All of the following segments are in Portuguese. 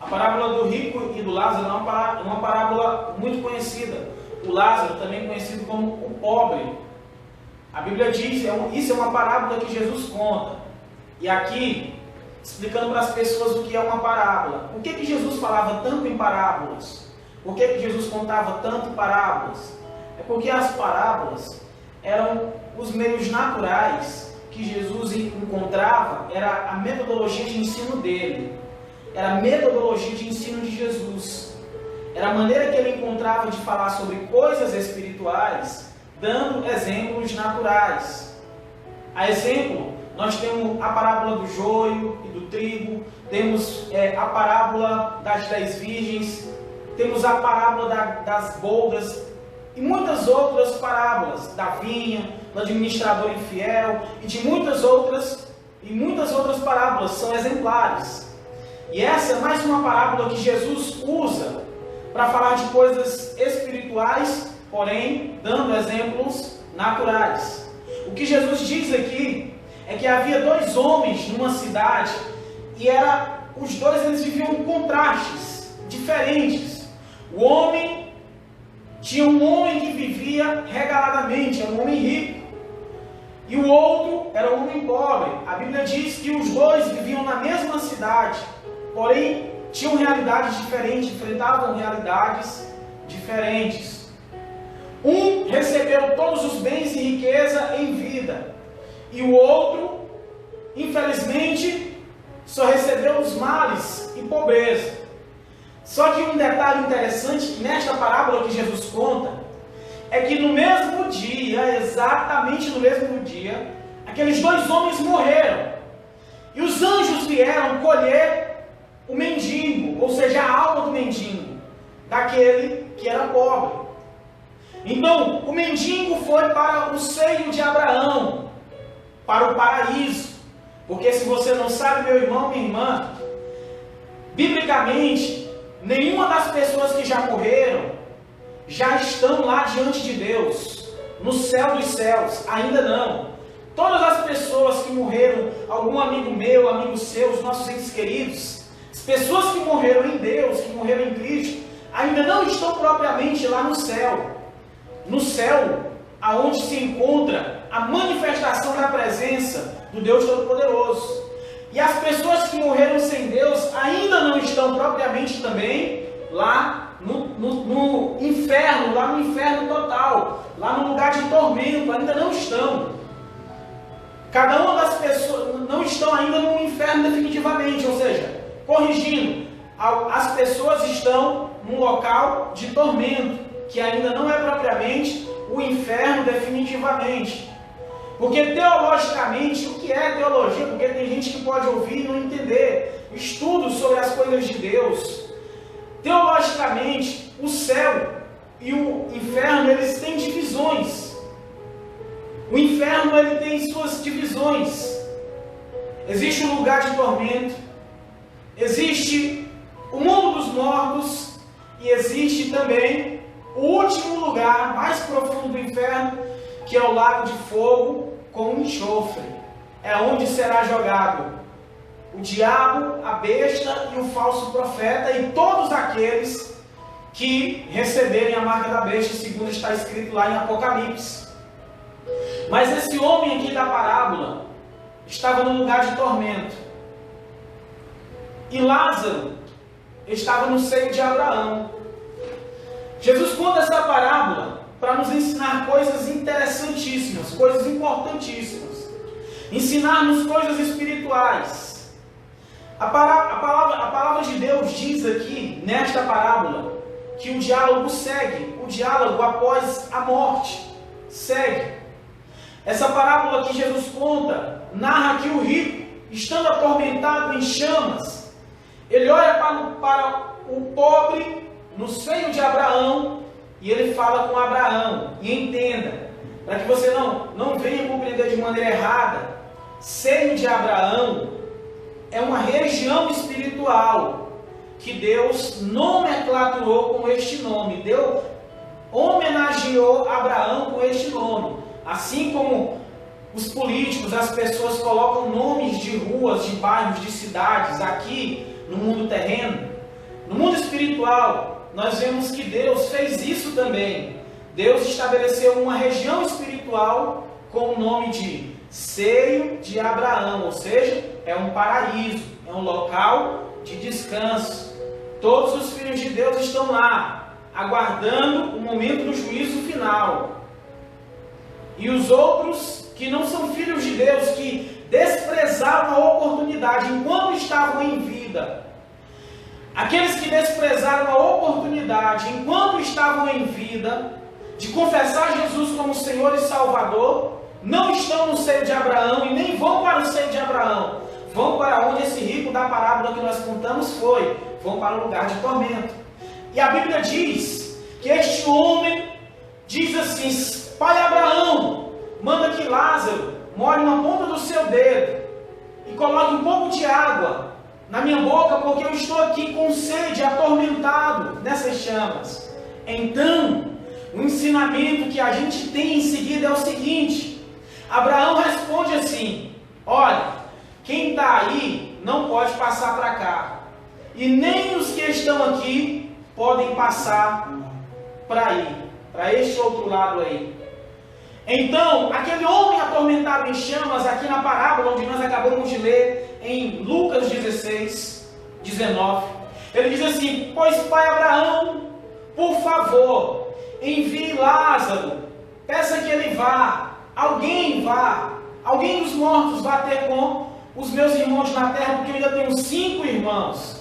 A parábola do rico e do Lázaro é uma parábola muito conhecida. O Lázaro, também conhecido como o pobre. A Bíblia diz, isso é uma parábola que Jesus conta. E aqui, explicando para as pessoas o que é uma parábola. Por que Jesus falava tanto em parábolas? Por que Jesus contava tanto parábolas? É porque as parábolas eram os meios naturais que Jesus encontrava, era a metodologia de ensino dele. Era a metodologia de ensino de Jesus. Era a maneira que ele encontrava de falar sobre coisas espirituais, dando exemplos naturais. A exemplo, nós temos a parábola do joio e do trigo, temos a parábola das 10 virgens, temos a parábola das boldas e muitas outras parábolas, da vinha, do administrador infiel e de muitas outras parábolas são exemplares. E essa é mais uma parábola que Jesus usa para falar de coisas espirituais, porém dando exemplos naturais. O que Jesus diz aqui é que havia 2 homens numa cidade e os dois eles viviam contrastes diferentes. Tinha um homem que vivia regaladamente, era um homem rico, e o outro era um homem pobre. A Bíblia diz que os dois viviam na mesma cidade, porém tinham realidades diferentes, enfrentavam realidades diferentes. Um recebeu todos os bens e riqueza em vida, e o outro, infelizmente, só recebeu os males e pobreza. Só que um detalhe interessante nesta parábola que Jesus conta é que no mesmo dia, exatamente no mesmo dia, aqueles 2 homens morreram. E os anjos vieram colher o mendigo, ou seja, a alma do mendigo, daquele que era pobre. Então, o mendigo foi para o seio de Abraão, para o paraíso. Porque se você não sabe, meu irmão, minha irmã, biblicamente, nenhuma das pessoas que já morreram já estão lá diante de Deus, no céu dos céus, ainda não. Todas as pessoas que morreram, algum amigo meu, amigo seu, os nossos entes queridos, as pessoas que morreram em Deus, que morreram em Cristo, ainda não estão propriamente lá no céu. No céu, aonde se encontra a manifestação da presença do Deus Todo-Poderoso. E as pessoas que morreram sem Deus ainda não estão propriamente também lá no inferno, lá no inferno total, lá no lugar de tormento, ainda não estão. Cada uma das pessoas não estão ainda no inferno definitivamente, ou seja, corrigindo, as pessoas estão num local de tormento, que ainda não é propriamente o inferno definitivamente. Porque teologicamente, o que é teologia? Porque tem gente que pode ouvir e não entender estudos sobre as coisas de Deus. Teologicamente, o céu e o inferno, eles têm divisões. O inferno, ele tem suas divisões. Existe um lugar de tormento, existe o mundo dos mortos e existe também o último lugar, mais profundo do inferno, que é o lago de fogo com enxofre. É onde será jogado o diabo, a besta e o falso profeta e todos aqueles que receberem a marca da besta, segundo está escrito lá em Apocalipse. Mas esse homem aqui da parábola estava num lugar de tormento. E Lázaro estava no seio de Abraão. Jesus conta essa parábola para nos ensinar coisas interessantíssimas, coisas importantíssimas. Ensinar-nos coisas espirituais. A palavra de Deus diz aqui, nesta parábola, que o diálogo segue. O diálogo após a morte segue. Essa parábola que Jesus conta, narra que o rico, estando atormentado em chamas, ele olha para o pobre no seio de Abraão e ele fala com Abraão. E entenda, para que você não venha compreender de maneira errada, seio de Abraão é uma região espiritual que Deus nomenclaturou com este nome. Deus homenageou Abraão com este nome. Assim como os políticos, as pessoas colocam nomes de ruas, de bairros, de cidades aqui no mundo terreno, No mundo espiritual, nós vemos que Deus fez isso também. Deus estabeleceu uma região espiritual com o nome de seio de Abraão, ou seja, é um paraíso, é um local de descanso. Todos os filhos de Deus estão lá, aguardando o momento do juízo final. E os outros que não são filhos de Deus, que desprezaram a oportunidade enquanto estavam em vida, aqueles que desprezaram a oportunidade enquanto estavam em vida de confessar Jesus como Senhor e Salvador, não estão no seio de Abraão e nem vão para o seio de Abraão. Vão para onde esse rico da parábola que nós contamos foi. Vão para o lugar de tormento. E a Bíblia diz que este homem diz assim: Pai Abraão, manda que Lázaro molhe uma ponta do seu dedo e coloque um pouco de água na minha boca, porque eu estou aqui com sede, atormentado nessas chamas. Então, o ensinamento que a gente tem em seguida é o seguinte: Abraão responde assim: olha, quem está aí não pode passar para cá, e nem os que estão aqui podem passar para aí, para este outro lado aí. Então, aquele homem atormentado em chamas, aqui na parábola onde nós acabamos de ler, em Lucas 16, 19, ele diz assim: pois Pai Abraão, por favor, envie Lázaro, peça que ele vá, alguém dos mortos vá ter com os meus irmãos na terra, porque eu ainda tenho 5 irmãos,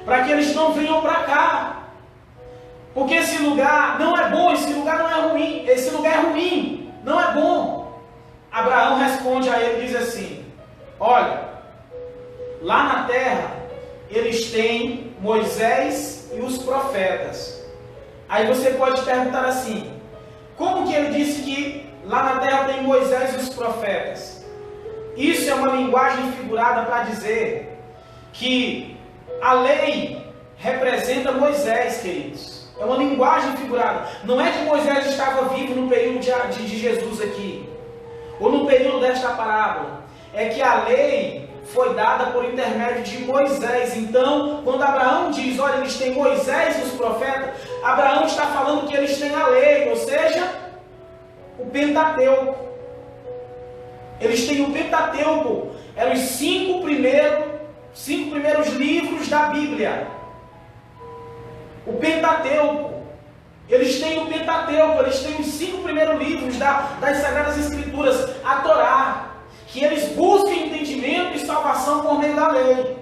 para que eles não venham para cá, porque esse lugar não é bom, esse lugar não é ruim, esse lugar é ruim, não é bom. Abraão responde a ele e diz assim: olha, lá na terra eles têm Moisés e os profetas. Aí você pode perguntar assim: como que ele disse que lá na terra tem Moisés e os profetas? Isso é uma linguagem figurada para dizer que a lei representa Moisés, queridos. É uma linguagem figurada. Não é que Moisés estava vivo no período de Jesus aqui, ou no período desta parábola. É que a lei foi dada por intermédio de Moisés. Então, quando Abraão diz, olha, eles têm Moisés e os profetas, Abraão está falando que eles têm a lei, ou seja, o Pentateuco. Eles têm o Pentateuco, eram os 5 primeiros livros da Bíblia. O Pentateuco. Eles têm o Pentateuco, eles têm os 5 primeiros livros das Sagradas Escrituras, a Torá, que eles buscam entendimento e salvação por meio da lei.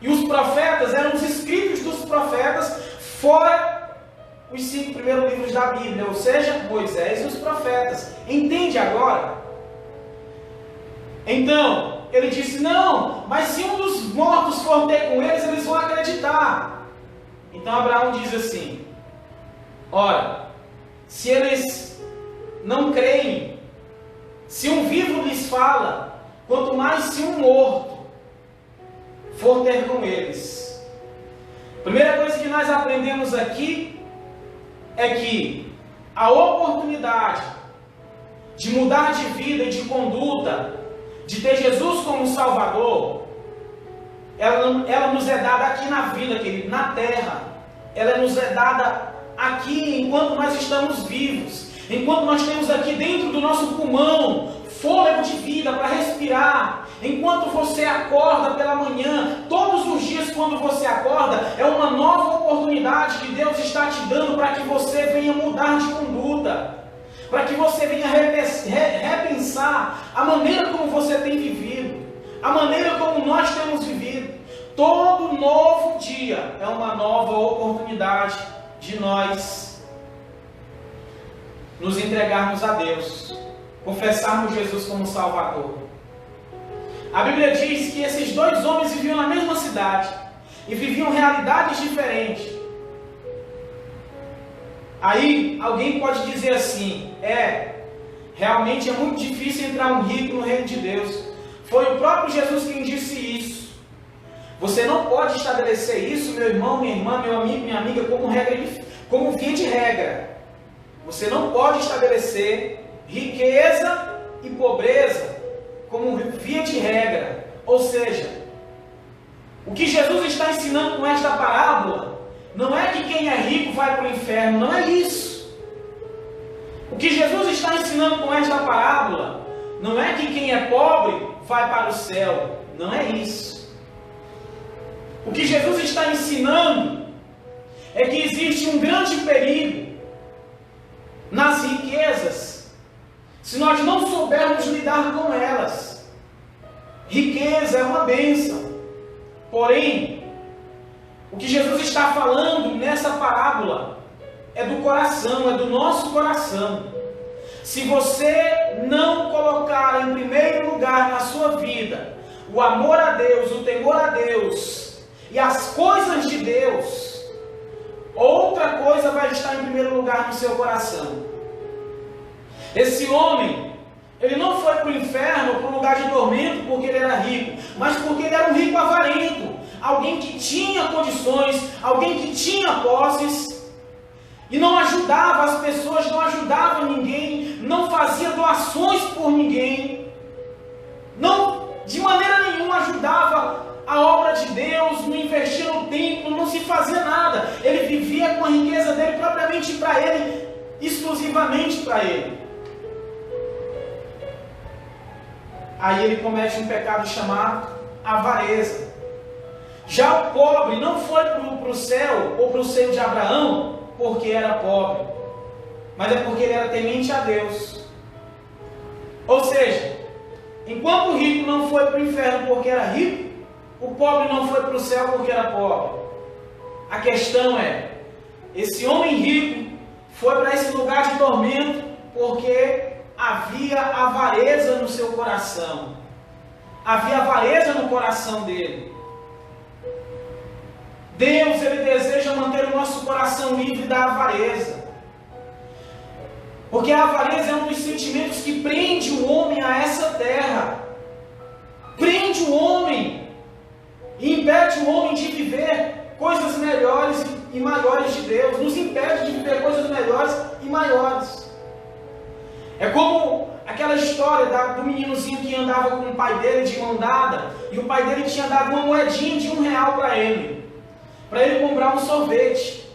E os profetas eram os escritos dos profetas, fora os 5 primeiros livros da Bíblia, ou seja, Moisés e os profetas. Entende agora? Então, ele disse: não, mas se um dos mortos for ter com eles, eles vão acreditar. Então Abraão diz assim: ora, se eles não creem, se um vivo lhes fala, quanto mais se um morto for ter com eles. Primeira coisa que nós aprendemos aqui é que a oportunidade de mudar de vida e de conduta, de ter Jesus como Salvador, ela nos é dada aqui na vida, querido, na terra. Ela nos é dada aqui enquanto nós estamos vivos, enquanto nós temos aqui dentro do nosso pulmão fôlego de vida para respirar. Enquanto você acorda pela manhã, todos os dias quando você acorda, é uma nova oportunidade que Deus está te dando para que você venha mudar de conduta, para que você venha repensar a maneira como você tem vivido, a maneira como nós temos vivido. Todo novo dia é uma nova oportunidade de nós nos entregarmos a Deus, confessarmos Jesus como Salvador. A Bíblia diz que esses 2 homens viviam na mesma cidade e viviam realidades diferentes. Aí alguém pode dizer assim: realmente é muito difícil entrar um rico no reino de Deus. Foi o próprio Jesus quem disse isso. Você não pode estabelecer isso, meu irmão, minha irmã, meu amigo, minha amiga, como via de regra. Você não pode estabelecer riqueza e pobreza como via de regra. Ou seja, O que Jesus está ensinando com esta parábola não é que quem é rico vai para o inferno, não é isso. O que Jesus está ensinando com esta parábola não é que quem é pobre vai para o céu, não é isso. O que Jesus está ensinando é que existe um grande perigo nas riquezas, se nós não soubermos lidar com elas. Riqueza é uma bênção, porém, o que Jesus está falando nessa parábola é do coração, é do nosso coração. Se você não colocar em primeiro lugar na sua vida o amor a Deus, o temor a Deus e as coisas de Deus, outra coisa vai estar em primeiro lugar no seu coração. Esse homem, ele não foi para o inferno, para o lugar de tormento, porque ele era rico, mas porque ele era um rico avarento, alguém que tinha condições, alguém que tinha posses, e não ajudava as pessoas, não ajudava ninguém, não fazia doações por ninguém, não, de maneira nenhuma ajudava a obra de Deus, não investia no templo, não se fazia nada. Ele vivia com a riqueza dele propriamente para ele, exclusivamente para ele. Aí ele comete um pecado chamado avareza. Já o pobre não foi para o céu ou para o seio de Abraão porque era pobre, mas é porque ele era temente a Deus. Ou seja, enquanto o rico não foi para o inferno porque era rico, o pobre não foi para o céu porque era pobre. A questão é, esse homem rico foi para esse lugar de tormento porque havia avareza no seu coração. Havia avareza no coração dele. Deus, ele deseja manter o nosso coração livre da avareza. Porque a avareza é um dos sentimentos que prende o homem a essa terra. Prende o homem e impede o homem de viver coisas melhores e maiores de Deus. Nos impede de viver coisas melhores e maiores. É como aquela história do meninozinho que andava com o pai dele de mão dada, e o pai dele tinha dado uma moedinha de R$1 para ele comprar um sorvete.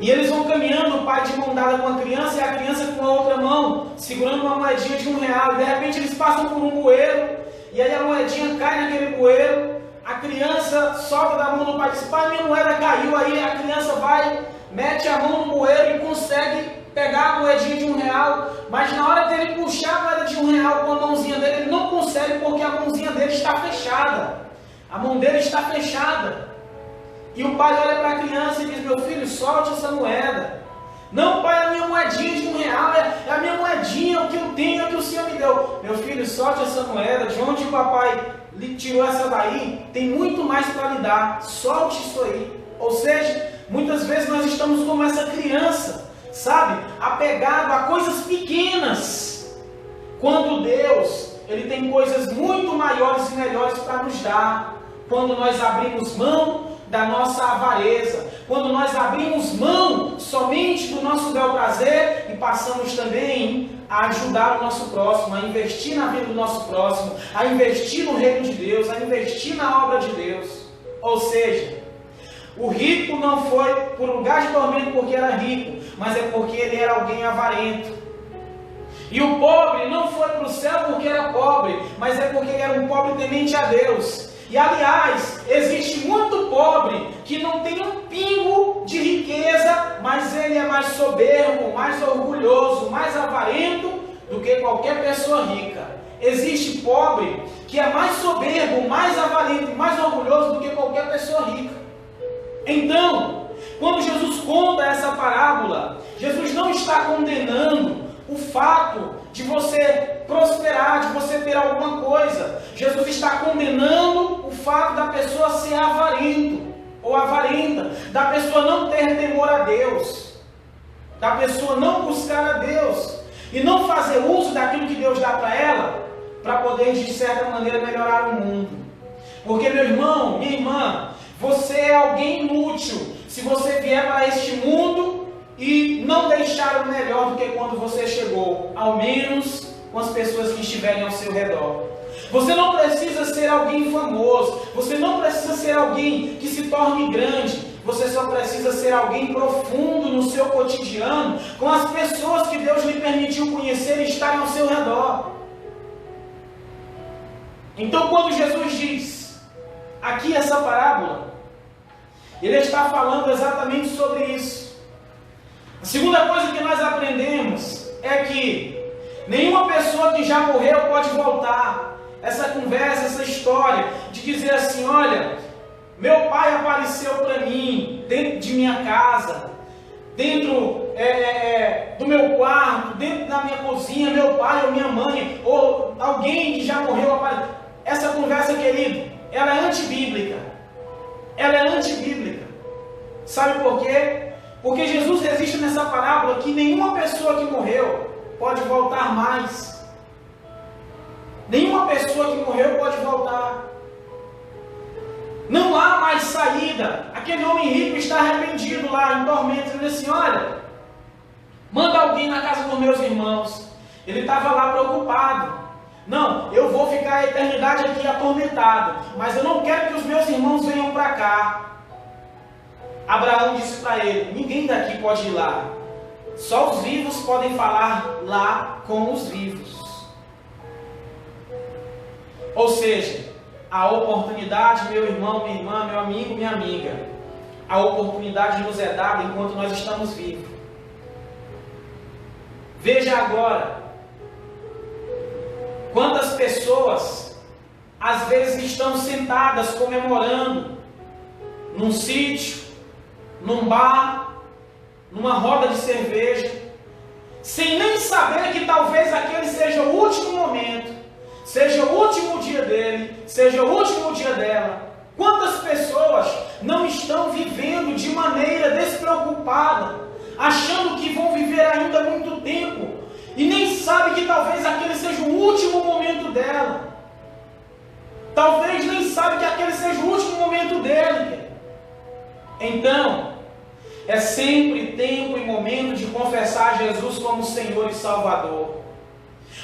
E eles vão caminhando, o pai de mão dada com a criança e a criança com a outra mão, segurando uma moedinha de R$1. E de repente eles passam por um bueiro, e aí a moedinha cai naquele bueiro, a criança solta da mão do pai e diz: pai, minha moeda caiu. Aí a criança vai, mete a mão no bueiro e consegue pegar a moedinha de R$1, mas na hora dele puxar a moeda de R$1 com a mãozinha dele, ele não consegue porque a mãozinha dele está fechada. A mão dele está fechada. E o pai olha para a criança e diz: meu filho, solte essa moeda. Não, pai, a minha moedinha de R$1, é a minha moedinha, o que eu tenho, é o que o Senhor me deu. Meu filho, solte essa moeda, de onde o papai lhe tirou essa daí, tem muito mais para lhe dar, solte isso aí. Ou seja, muitas vezes nós estamos como essa criança, sabe, apegado a coisas pequenas, quando Deus, ele tem coisas muito maiores e melhores para nos dar, quando nós abrimos mão da nossa avareza, quando nós abrimos mão somente do nosso bel prazer e passamos também a ajudar o nosso próximo, a investir na vida do nosso próximo, a investir no reino de Deus, a investir na obra de Deus. Ou seja, o rico não foi por lugar de tormento porque era rico, mas é porque ele era alguém avarento. E o pobre não foi para o céu porque era pobre, mas é porque ele era um pobre temente a Deus. E aliás, existe muito pobre que não tem um pingo de riqueza, mas ele é mais soberbo, mais orgulhoso, mais avarento do que qualquer pessoa rica. Existe pobre que é mais soberbo, mais avarento, mais orgulhoso do que qualquer pessoa rica. Então, quando Jesus conta essa parábola, Jesus não está condenando o fato de você prosperar, de você ter alguma coisa. Jesus está condenando o fato da pessoa ser avarento ou avarenta, da pessoa não ter temor a Deus, da pessoa não buscar a Deus e não fazer uso daquilo que Deus dá para ela, para poder, de certa maneira, melhorar o mundo. Porque, meu irmão, minha irmã, você é alguém inútil se você vier para este mundo e não deixar o melhor do que quando você chegou. Ao menos com as pessoas que estiverem ao seu redor. Você não precisa ser alguém famoso, você não precisa ser alguém que se torne grande, você só precisa ser alguém profundo no seu cotidiano, com as pessoas que Deus lhe permitiu conhecer e estarem ao seu redor. Então, quando Jesus diz aqui essa parábola, Ele está falando exatamente sobre isso. A segunda coisa que nós aprendemos é que nenhuma pessoa que já morreu pode voltar. Essa conversa, essa história de dizer assim, olha, meu pai apareceu para mim dentro de minha casa, dentro do meu quarto, dentro da minha cozinha, meu pai ou minha mãe, ou alguém que já morreu apareceu. Essa conversa, querido, ela é antibíblica. Ela é antibíblica. Sabe por quê? Porque Jesus resiste nessa parábola que nenhuma pessoa que morreu pode voltar mais. Nenhuma pessoa que morreu pode voltar. Não há mais saída. Aquele homem rico está arrependido lá, em tormento, dizendo assim, olha, manda alguém na casa dos meus irmãos. Ele estava lá preocupado. Não, eu vou ficar a eternidade aqui atormentado, mas eu não quero que os meus irmãos venham para cá. Abraão disse para ele, ninguém daqui pode ir lá. Só os vivos podem falar lá com os vivos. Ou seja, a oportunidade, meu irmão, minha irmã, meu amigo, minha amiga, a oportunidade nos é dada enquanto nós estamos vivos. Veja agora, quantas pessoas, às vezes, estão sentadas comemorando, num sítio, num bar, numa roda de cerveja, sem nem saber que talvez aquele seja o último momento, seja o último dia dele, seja o último dia dela. Quantas pessoas não estão vivendo de maneira despreocupada, achando que vão viver ainda muito tempo, e nem sabe que talvez aquele seja o último momento dela. Talvez nem sabe que aquele seja o último momento dele. Então, é sempre tempo e momento de confessar Jesus como Senhor e Salvador.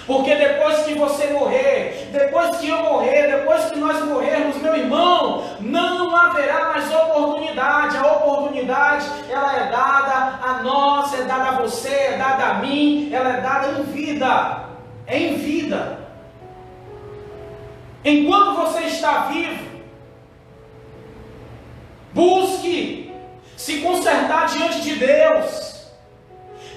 Porque depois que você morrer, depois que eu morrer, depois que nós morrermos, meu irmão, não haverá mais oportunidade. A oportunidade, ela é dada a nós, é dada a você, é dada a mim, ela é dada em vida. É em vida. Enquanto você está vivo, busque se consertar diante de Deus.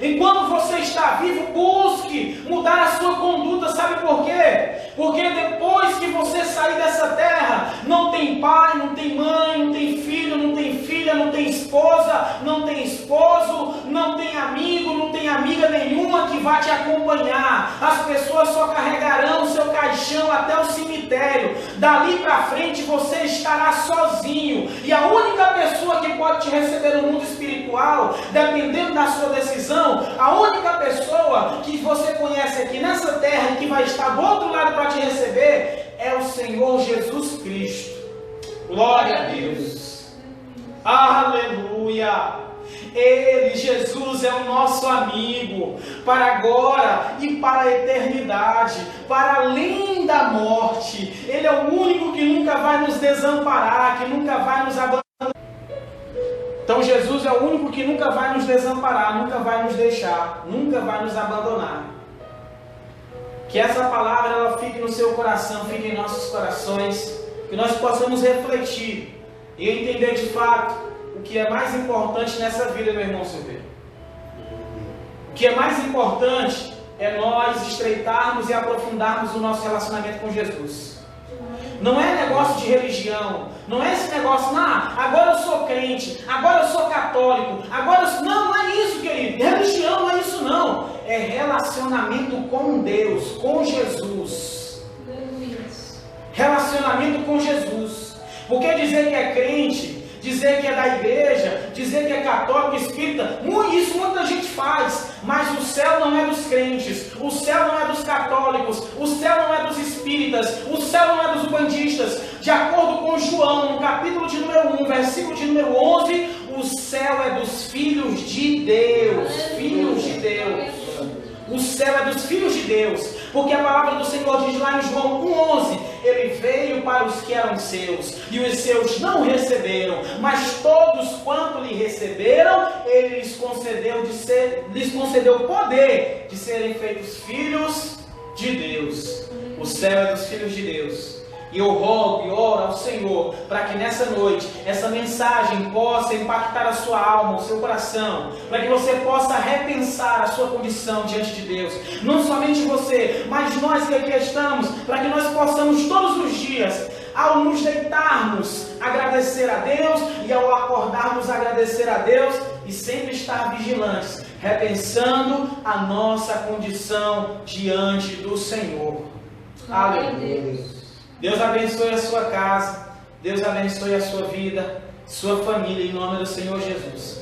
Enquanto você está vivo, busque mudar a sua conduta. Sabe por quê? Porque depois que você sair dessa terra, não tem pai, não tem mãe, não tem filho, não tem filha, não tem esposa, não tem esposo, não tem amigo, não tem amiga nenhuma que vá te acompanhar. As pessoas só carregarão o seu caixão até o cemitério. Dali para frente você estará sozinho. E a única pessoa que pode te receber no mundo espiritual, dependendo da sua decisão, a única pessoa que você conhece aqui nessa terra e que vai estar do outro lado para te receber é o Senhor Jesus Cristo. Glória a Deus. Aleluia. Ele, Jesus, é o nosso amigo para agora e para a eternidade, para além da morte. Ele é o único que nunca vai nos desamparar, que nunca vai nos abandonar. Então Jesus é o único que nunca vai nos desamparar, nunca vai nos deixar, nunca vai nos abandonar. Que essa palavra ela fique no seu coração, fique em nossos corações, que nós possamos refletir e entender de fato o que é mais importante nessa vida, meu irmão Silveira. O que é mais importante é nós estreitarmos e aprofundarmos o nosso relacionamento com Jesus. Não é negócio de religião, não é esse negócio, agora eu sou crente, agora eu sou católico, agora eu sou... Não é isso, querido. Religião não é isso não. É relacionamento com Deus, com Jesus. Relacionamento com Jesus. Porque dizer que é crente, dizer que é da igreja, dizer que é católico, espírita, isso muita gente faz, mas o céu não é dos crentes, o céu não é dos católicos, o céu não é dos espíritas, o céu não é dos bandistas. De acordo com João, no capítulo de número 1, versículo de número 11, o céu é dos filhos de Deus, filhos de Deus. O céu é dos filhos de Deus, Porque a palavra do Senhor diz lá em João 1,11: Ele veio para os que eram seus, e os seus não receberam, mas todos quanto lhe receberam, Ele lhes concedeu o poder de serem feitos filhos de Deus. O céu é dos filhos de Deus. E eu rogo e oro ao Senhor para que nessa noite essa mensagem possa impactar a sua alma, o seu coração, para que você possa repensar a sua condição diante de Deus. Não somente você, mas nós que aqui estamos, para que nós possamos todos os dias, ao nos deitarmos, agradecer a Deus, e ao acordarmos, agradecer a Deus, e sempre estar vigilantes, repensando a nossa condição diante do Senhor. Aleluia. Deus abençoe a sua casa, Deus abençoe a sua vida, sua família, em nome do Senhor Jesus.